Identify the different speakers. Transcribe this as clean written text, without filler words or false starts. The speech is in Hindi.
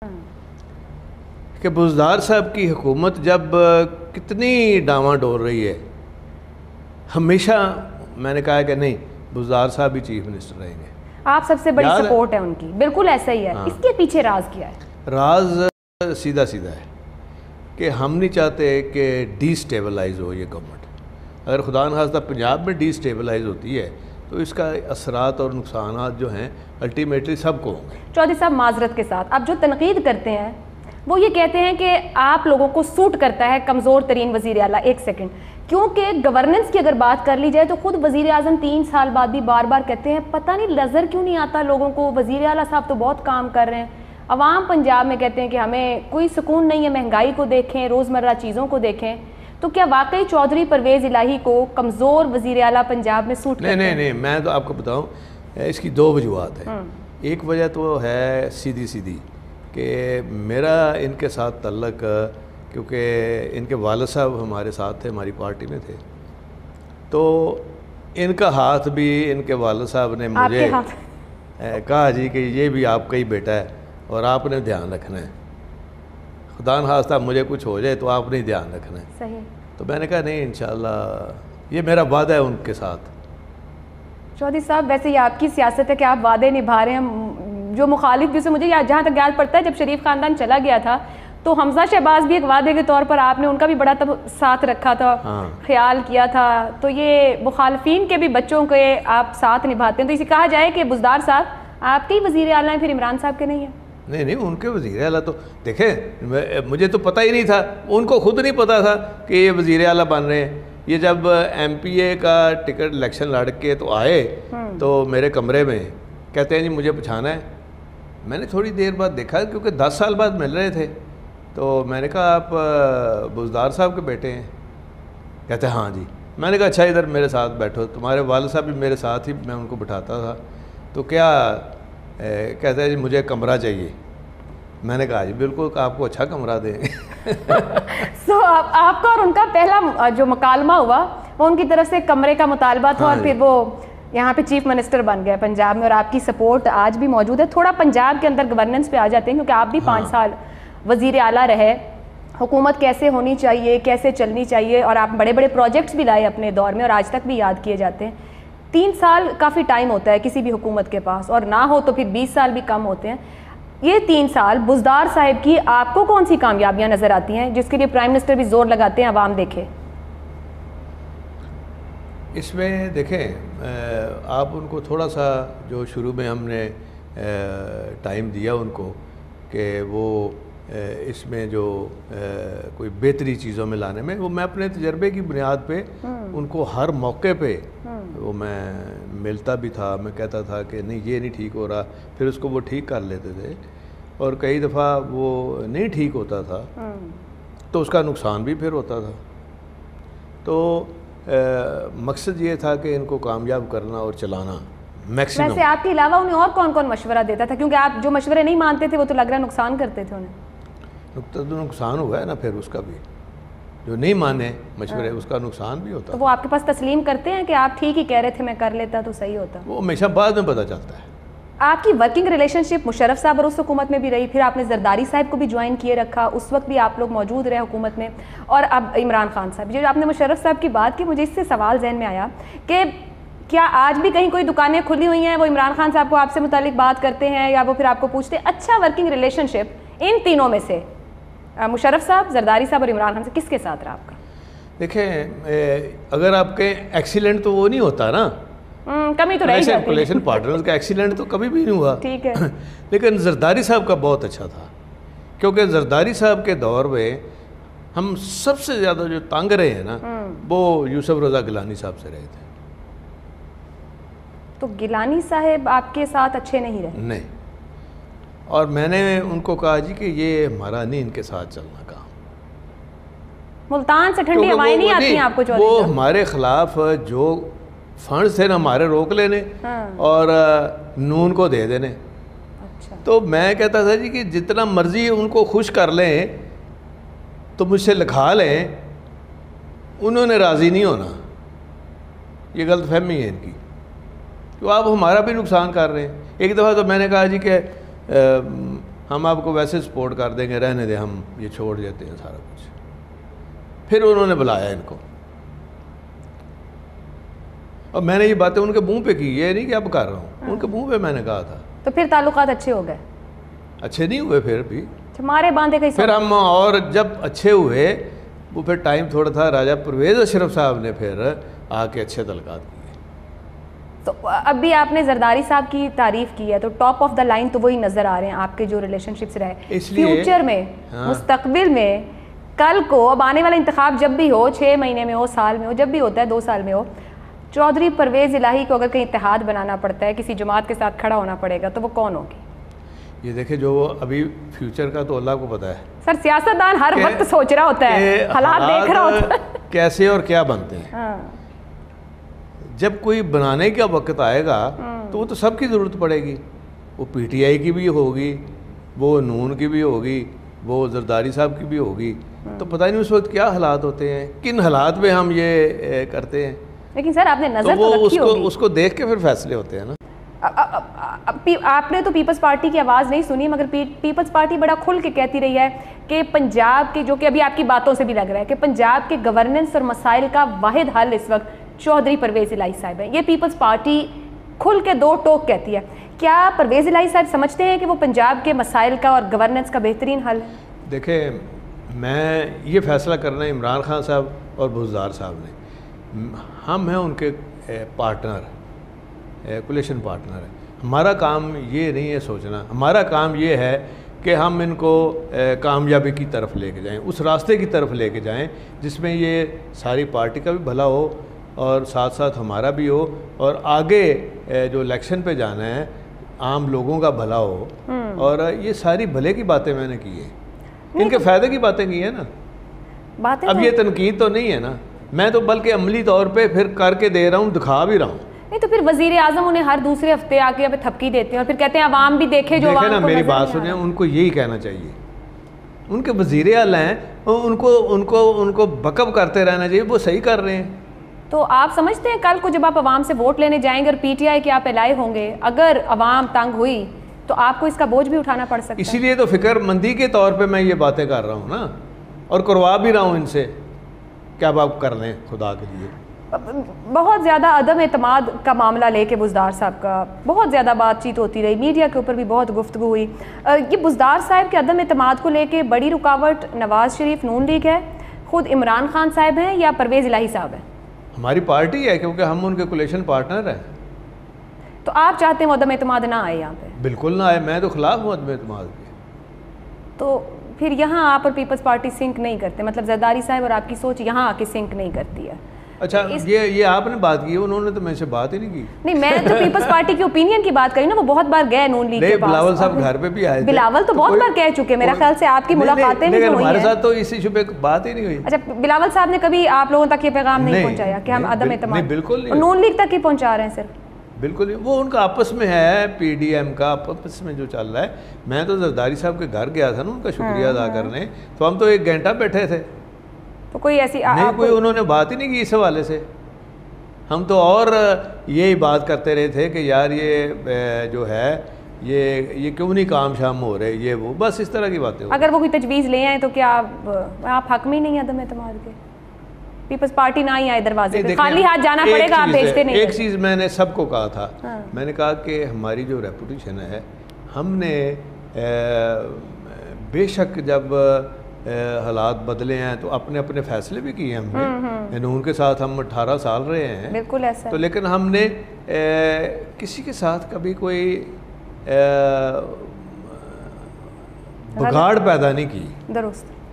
Speaker 1: कि बुज़दार साहब की हुकूमत जब कितनी डामाडोल रही है, हमेशा मैंने कहा कि नहीं, बुज़दार साहब ही चीफ मिनिस्टर रहेंगे।
Speaker 2: आप सबसे बड़ी सपोर्ट है उनकी, बिल्कुल ऐसा ही है।
Speaker 1: हाँ।
Speaker 2: इसके पीछे राज क्या है?
Speaker 1: राज सीधा सीधा है कि हम नहीं चाहते कि डिस्टेबलाइज हो ये गवर्नमेंट। अगर खुदा न खास्ता पंजाब में डिस्टेबलाइज होती है तो इसका असरात और नुकसानात जो हैं अल्टीमेटली सबको होंगे।
Speaker 2: चौधरी साहब, माजरत के साथ आप जो तनकीद करते हैं वो ये कहते हैं कि आप लोगों को सूट करता है कमज़ोर तरीन वज़ीर आला। एक सेकंड, क्योंकि गवर्नेंस की अगर बात कर ली जाए तो खुद वज़ीर आज़म 3 साल बाद भी बार बार कहते हैं पता नहीं नज़र क्यों नहीं आता लोगों को, वज़ीर आला साहब तो बहुत काम कर रहे हैं। अवाम पंजाब में कहते हैं कि हमें कोई सुकून नहीं है, महंगाई को देखें, रोज़मर्रा चीज़ों को देखें। तो क्या वाकई चौधरी परवेज़ इलाही को कमज़ोर वज़ीर आला पंजाब में सूट करते हैं?
Speaker 1: नहीं, मैं तो आपको बताऊँ, इसकी 2 वजूहत है। एक वजह तो है सीधी सीधी कि मेरा इनके साथ तल्लक, क्योंकि इनके वालिद साहब हमारे साथ थे, हमारी पार्टी में थे, तो इनका हाथ भी इनके वालिद साहब ने मुझे कहा जी कि ये भी आपका ही बेटा है और आपने ध्यान रखना है, खुदा न खास्ता मुझे कुछ हो जाए तो आपने ही ध्यान रखना है।
Speaker 2: सही। तो
Speaker 1: मैंने कहा नहीं, इंशाल्लाह ये मेरा वादा है उनके साथ।
Speaker 2: चौधरी साहब, वैसे ये आपकी सियासत है कि आप वादे निभा रहे हैं। जो मुखालिफ भी से मुझे जहाँ तक याद पड़ता है, जब शरीफ खानदान चला गया था तो हमजा शहबाज भी एक वादे के तौर पर आपने उनका भी बड़ा तब साथ रखा था। हाँ। ख्याल किया था। तो ये मुखालफीन के भी बच्चों के आप साथ निभाते हैं, तो इसे कहा जाए कि बुज़दार साहब आपके ही वज़ीर आला हैं, फिर इमरान साहब के नहीं है? नहीं, उनके वज़ीर आला तो देखें, मुझे तो पता ही नहीं था, उनको खुद नहीं पता था कि ये वज़ीर आला बन रहे हैं। ये जब MPA का टिकट इलेक्शन लड़ के तो आए तो मेरे कमरे में कहते हैं जी मुझे पछाना है। मैंने थोड़ी देर बाद देखा, क्योंकि 10 साल बाद मिल रहे थे, तो मैंने कहा आप बुज़दार साहब के बेटे हैं? कहते हैं हाँ जी। मैंने कहा अच्छा, इधर मेरे साथ बैठो, तुम्हारे वालिद साहब भी मेरे साथ ही मैं उनको बिठाता था, तो क्या कहते हैं जी मुझे कमरा चाहिए। मैंने कहा जी बिल्कुल, आपको अच्छा कमरा देंगे। सो आपका और उनका पहला जो मुकालमा हुआ वो उनकी तरफ से कमरे का मुतालबा था। हाँ, और फिर वो यहाँ पे चीफ मिनिस्टर बन गए पंजाब में, और आपकी सपोर्ट आज भी मौजूद है। थोड़ा पंजाब के अंदर गवर्नेंस पे आ जाते हैं, क्योंकि आप भी 5 साल वज़ीर आला रहे। हुकूमत कैसे होनी चाहिए, कैसे चलनी चाहिए, और आप बड़े बड़े प्रोजेक्ट्स भी लाए अपने दौर में और आज तक भी याद किए जाते हैं। 3 साल काफ़ी टाइम होता है किसी भी हुकूमत के पास, और ना हो तो फिर 20 साल भी कम होते हैं। ये 3 साल बुज़दार साहिब की आपको कौन सी कामयाबियाँ नज़र आती हैं जिसके लिए प्राइम मिनिस्टर भी जोर लगाते हैं अवाम देखे?
Speaker 1: इसमें देखें, आप उनको थोड़ा सा जो शुरू में हमने टाइम दिया उनको कि वो इसमें जो कोई बेहतरी चीज़ों में लाने में, वो मैं अपने तजर्बे की बुनियाद पे उनको हर मौके पे वो मैं मिलता भी था। मैं कहता था कि नहीं ये नहीं ठीक हो रहा, फिर उसको वो ठीक कर लेते थे, और कई दफ़ा वो नहीं ठीक होता था तो उसका नुकसान भी फिर होता था। तो मकसद ये था कि इनको कामयाब करना और चलाना मैक्सिमम।
Speaker 2: वैसे आपके अलावा उन्हें और कौन कौन मशवरा देता था, क्योंकि आप जो मशवरे नहीं मानते थे वो तो लग रहा है नुकसान करते थे उन्हें?
Speaker 1: तो नुकसान हुआ है ना, फिर उसका भी जो नहीं माने मशवरे उसका नुकसान भी होता।
Speaker 2: तो वो आपके पास तस्लीम करते हैं कि आप ठीक ही कह रहे थे, मैं कर लेता तो सही होता? वो
Speaker 1: हमेशा बाद में पता चलता है।
Speaker 2: आपकी वर्किंग रिलेशनशिप मुशर्रफ साहब और उस हुकूमत में भी रही, फिर आपने जरदारी साहब को भी ज्वाइन किए रखा, उस वक्त भी आप लोग मौजूद रहे हुकूमत में, और अब इमरान खान साहब। जो आपने मुशर्रफ साहब की बात की, मुझे इससे सवाल जहन में आया कि क्या आज भी कहीं कोई दुकानें खुली हुई हैं, वो इमरान खान साहब को आपसे मुतालिक बात करते हैं, या वो फिर आपको पूछते हैं? अच्छा वर्किंग रिलेशनशिप इन तीनों में से मुशर्रफ साहब, जरदारी साहब और इमरान खान से किसके साथ रहा आपका?
Speaker 1: देखें, अगर आपके एक्सीलेंट तो वो नहीं होता ना,
Speaker 2: कमी तो रही जाती है।
Speaker 1: कोलेशन पार्टनर्स का एक्सीलेंट तो कभी भी नहीं हुआ।
Speaker 2: ठीक है।
Speaker 1: लेकिन जरदारी साहब का बहुत अच्छा था, क्योंकि जरदारी साहब के दौर में हम सबसे ज़्यादा जो तंग रहे हैं ना, वो यूसुफ रज़ा गिलानी साहब से रहे थे।
Speaker 2: तो गिलानी साहब आपके साथ अच्छे नहीं रहे?
Speaker 1: नहीं, और मैंने उनको कहा जी कि ये हमारा नहीं इनके साथ चलना काम।
Speaker 2: मुल्तान से ठंडी हवाएं नहीं आती हैं आपको?
Speaker 1: वो हमारे खिलाफ जो फंड्स थे ना हमारे रोक लेने, और नून को दे देने। अच्छा। तो मैं कहता था जी कि जितना मर्जी उनको खुश कर लें तो मुझसे लिखा लें, उन्होंने राज़ी नहीं होना। ये गलतफहमी है इनकी, तो आप हमारा भी नुकसान कर रहे हैं। एक दफ़ा तो मैंने कहा जी कि हम आपको वैसे सपोर्ट कर देंगे, रहने दें, हम ये छोड़ देते हैं सारा कुछ। फिर उन्होंने बुलाया इनको और मैंने ये बातें उनके मुंह पे की, ये नहीं कि अब कर रहा हूँ, उनके मुंह पे मैंने कहा था।
Speaker 2: तो फिर ताल्लुकात अच्छे हो गए?
Speaker 1: अच्छे नहीं हुए फिर भी,
Speaker 2: हमारे बांधे कहीं
Speaker 1: फिर हम, और जब अच्छे हुए वो फिर टाइम थोड़ा था, राजा परवेज़ अशरफ साहब ने फिर आके अच्छे तलकात किए।
Speaker 2: तो अभी आपने जरदारी साहब की तारीफ की है, तो टॉप ऑफ द लाइन तो वही नज़र आ रहे हैं आपके जो रिलेशनशिप्स रहे।
Speaker 1: इसलिए
Speaker 2: फ्यूचर में, मुस्तकबिल में, कल को अब आने वाला इंतखाब जब भी हो, 6 महीने में हो, साल में हो, जब भी होता है, 2 साल में हो, चौधरी परवेज़ इलाही को अगर कहीं इत्तेहाद बनाना पड़ता है, किसी जमात के साथ खड़ा होना पड़ेगा, तो वो कौन होगी?
Speaker 1: ये देखे, जो अभी फ्यूचर का तो अल्लाह को पता है
Speaker 2: सर, सियासतदान हर वक्त सोच रहा होता है, हालात देख रहा होता है
Speaker 1: कैसे और क्या बनते हैं।
Speaker 2: हाँ।
Speaker 1: जब कोई बनाने का वक्त आएगा तो वो तो सबकी ज़रूरत पड़ेगी, वो पीटीआई की भी होगी, वो नून की भी होगी, वो जरदारी साहब की भी होगी। तो पता नहीं उस वक्त क्या हालात होते हैं, किन हालात में हम ये करते हैं।
Speaker 2: लेकिन सर आपने नजर
Speaker 1: तो वो
Speaker 2: तो रखी होगी।
Speaker 1: उसको देख के फिर फैसले होते हैं ना।
Speaker 2: आपने तो पीपल्स पार्टी की आवाज़ नहीं सुनी, मगर पीपल्स पार्टी बड़ा खुल के कहती रही है कि पंजाब के, जो कि अभी आपकी बातों से भी लग रहा है कि पंजाब के गवर्नेंस और मसाइल का वाहिद हल इस वक्त चौधरी परवेज़ इलाही साहब है। ये पीपल्स पार्टी खुल के 2 टोक कहती है। क्या परवेज़ इलाही साहब समझते हैं कि वो पंजाब के मसाइल का और गवर्नेंस का बेहतरीन हल है?
Speaker 1: देखें, मैं ये फैसला करना है इमरान खान साहब और बुज़दार साहब ने, हम हैं उनके पार्टनर, कोलिशन पार्टनर है। हमारा काम ये नहीं है सोचना, हमारा काम ये है कि हम इनको कामयाबी की तरफ लेके जाएं, उस रास्ते की तरफ लेके जाएं जिसमें ये सारी पार्टी का भी भला हो और साथ साथ हमारा भी हो, और आगे जो इलेक्शन पे जाना है आम लोगों का भला हो। और ये सारी भले की बातें मैंने की है, इनके फ़ायदे की बातें की है ना।
Speaker 2: बातें
Speaker 1: अब ये तनकीद तो नहीं है ना, मैं तो बल्कि अमली तौर पे फिर करके दे रहा हूँ, दिखा भी रहा हूँ।
Speaker 2: नहीं तो फिर वजीर आजम उन्हें हर दूसरे हफ्ते आके अब थपकी देते हैं और फिर कहते हैं अवाम भी देखे जो
Speaker 1: देखे ना, मेरी बात सुनिए, उनको यही कहना चाहिए, उनके वजीर आला हैं, उनको उनको उनको बकअप करते रहना चाहिए, वो सही कर रहे हैं।
Speaker 2: तो आप समझते हैं कल को जब आप अवाम से वोट लेने जाएंगे और पीटीआई के आप एलाए होंगे, अगर अवाम तंग हुई तो आपको इसका बोझ भी उठाना पड़ सकता है?
Speaker 1: इसीलिए तो फिक्रमंदी के तौर पे मैं ये बातें कर रहा हूँ ना, और करवा भी रहा हूँ इनसे, क्या आप कर लें खुदा के लिए।
Speaker 2: बहुत ज़्यादा अदम एतमाद का मामला लेके बुज़दार साहब का बहुत ज़्यादा बातचीत होती रही, मीडिया के ऊपर भी बहुत गुफ्तगू हुई। ये बुज़दार साहब के अदम एतमाद को लेके बड़ी रुकावट नवाज़ शरीफ नून लीग है, ख़ुद इमरान खान साहब हैं, या परवेज़ इलाही साहब हैं? हमारी
Speaker 1: पार्टी है, क्योंकि हम उनके कोलिशन पार्टनर हैं।
Speaker 2: तो आप चाहते हैं अदम एतमाद ना आए यहाँ पे?
Speaker 1: बिल्कुल ना आए, मैं तो खिलाफ हूँ अदम एतमाद के।
Speaker 2: तो फिर यहाँ आप और पीपल्स पार्टी सिंक नहीं करते, मतलब जरदारी साहब और आपकी सोच यहाँ आके सिंक नहीं करती है?
Speaker 1: अच्छा, ये आपने बात की, उन्होंने तो मेरे से बात ही नहीं की।
Speaker 2: नहीं, मैं तो पीपल्स पार्टी की ओपिनियन की बात करी ना, वो बहुत बार गए नून लीग के पास।
Speaker 1: बिलावल साहब घर पे भी आए थे।
Speaker 2: बिलावल तो बहुत बार कह चुके, मेरा ख्याल से आपकी मुलाकातें नहीं हुई हैं।
Speaker 1: हमारे साथ तो इस इशू पे बात ही नहीं हुई।
Speaker 2: अच्छा, बिलावल साहब ने कभी आप लोगों तक ये पैगाम नहीं पहुंचाया कि हम अदम एतमाद?
Speaker 1: बिल्कुल नहीं,
Speaker 2: नून लीग तक ही पहुंचा रहे हैं सिर्फ?
Speaker 1: बिल्कुल नहीं, वो उनका आपस में है, पीडीएम का आपस में जो चल रहा है। मैं तो जरदारी साहब के घर गया था ना उनका शुक्रिया अदा करने, तो हम तो 1 घंटा बैठे थे,
Speaker 2: तो कोई ऐसी
Speaker 1: नहीं कोई उन्होंने बात ही नहीं की इस हवाले से। हम तो और यही बात करते रहे थे कि यार ये जो है ये क्यों नहीं काम शाम हो रहे, ये वो, बस इस तरह की बातें।
Speaker 2: अगर वो कोई तजवीज़ ले आए तो क्या आप हक में ही नहीं अदम एतमाद के? पीपल्स पार्टी ना ही आए दरवाजे पे, खाली हाथ जाना पड़ेगा, आप भेजते नहीं?
Speaker 1: एक चीज़ मैंने सबको कहा था, मैंने कहा कि हमारी जो रेपुटेशन है, हमने बेशक जब हालात बदले हैं तो अपने अपने फैसले भी किए हमने। नून के साथ हम 18 साल रहे हैं,
Speaker 2: बिल्कुल ऐसा।
Speaker 1: तो लेकिन हमने किसी के साथ कभी कोई बिगाड़ पैदा नहीं की।
Speaker 2: दुरुस्त।